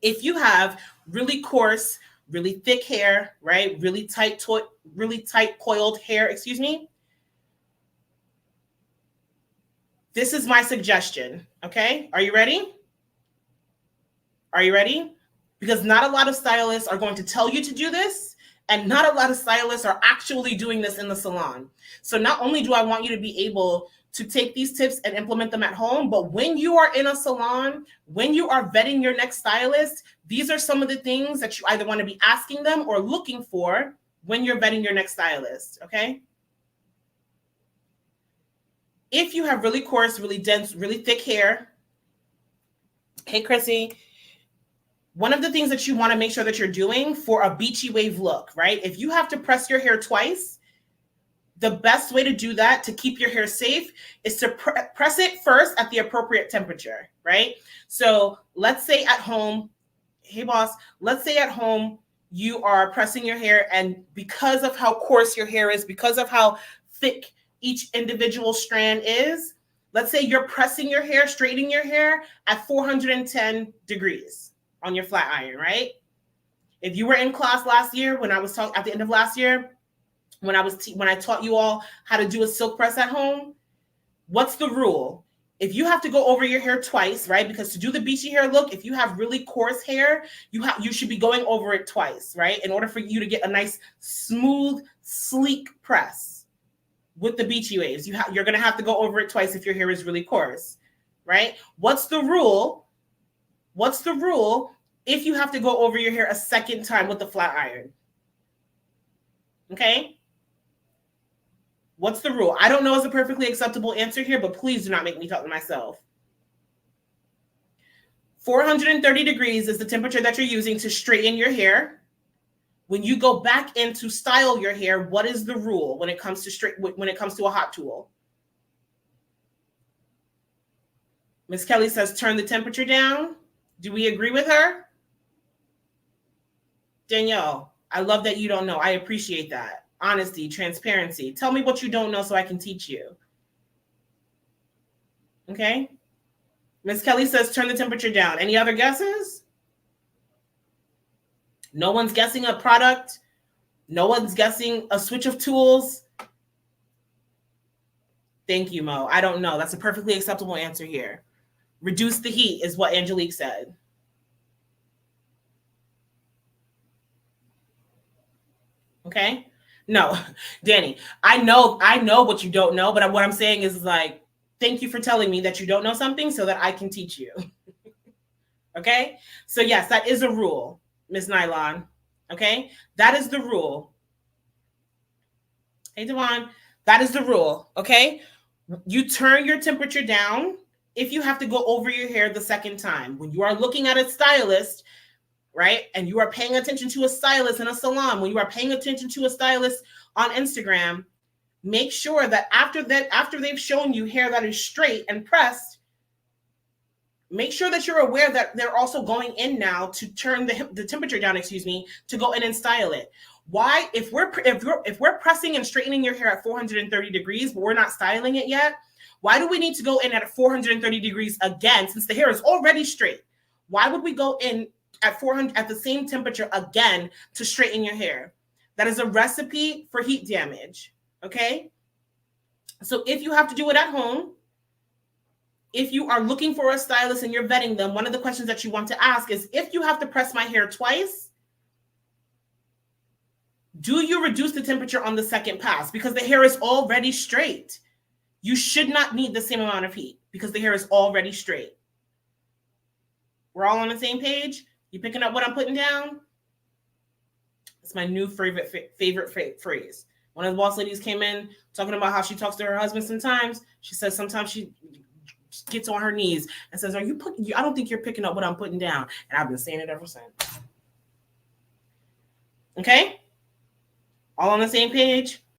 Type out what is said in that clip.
If you have really coarse, really thick hair, right? Really tight coiled hair, excuse me. This is my suggestion, okay? Are you ready? Are you ready? Because not a lot of stylists are going to tell you to do this, and not a lot of stylists are actually doing this in the salon. So not only do I want you to be able to take these tips and implement them at home, but when you are in a salon, when you are vetting your next stylist, these are some of the things that you either want to be asking them or looking for when you're vetting your next stylist, okay? If you have really coarse, really dense, really thick hair, hey, Chrissy, one of the things that you want to make sure that you're doing for a beachy wave look, right? If you have to press your hair twice, the best way to do that to keep your hair safe is to press it first at the appropriate temperature, right? So let's say at home, hey boss, let's say at home you are pressing your hair, and because of how coarse your hair is, because of how thick each individual strand is, let's say you're pressing your hair, straightening your hair at 410 degrees on your flat iron, right? If you were in class last year, when I was talking at the end of last year, when I taught you all how to do a silk press at home, what's the rule? If you have to go over your hair twice, right? Because to do the beachy hair look, if you have really coarse hair, you should be going over it twice, right? In order for you to get a nice, smooth, sleek press with the beachy waves. You're going to have to go over it twice if your hair is really coarse, right? What's the rule? What's the rule if you have to go over your hair a second time with the flat iron? Okay? What's the rule? I don't know is a perfectly acceptable answer here, but please do not make me talk to myself. 430 degrees is the temperature that you're using to straighten your hair. When you go back in to style your hair, what is the rule when it comes to a hot tool? Miss Kelly says turn the temperature down. Do we agree with her? Danielle, I love that you don't know. I appreciate that. Honesty, transparency. Tell me what you don't know so I can teach you. Okay? Miss Kelly says turn the temperature down. Any other guesses? No one's guessing a product. No one's guessing a switch of tools. Thank you, Mo. I don't know. That's a perfectly acceptable answer here. Reduce the heat is what Angelique said. Okay? No, Danny, I know what you don't know, but what I'm saying is like, thank you for telling me that you don't know something so that I can teach you. Okay? So yes, that is a rule, Ms. Nylon. Okay? That is the rule. Hey, Devon, that is the rule. Okay? You turn your temperature down if you have to go over your hair the second time. When you are looking at a stylist, right? And you are paying attention to a stylist in a salon, when you are paying attention to a stylist on Instagram, make sure that after they've shown you hair that is straight and pressed, make sure that you're aware that they're also going in now to turn the temperature down, to go in and style it. Why? If we're pressing and straightening your hair at 430 degrees, but we're not styling it yet, why do we need to go in at 430 degrees again since the hair is already straight? Why would we go in at 400 at the same temperature again to straighten your hair? That is a recipe for heat damage. Okay? So if you have to do it at home, if you are looking for a stylist and you're vetting them, one of the questions that you want to ask is, if you have to press my hair twice, do you reduce the temperature on the second pass? Because the hair is already straight. You should not need the same amount of heat because the hair is already straight. We're all on the same page? You picking up what I'm putting down? It's my new favorite phrase. One of the boss ladies came in talking about how she talks to her husband sometimes. She says sometimes she gets on her knees and says, I don't think you're picking up what I'm putting down. And I've been saying it ever since. Okay? All on the same page?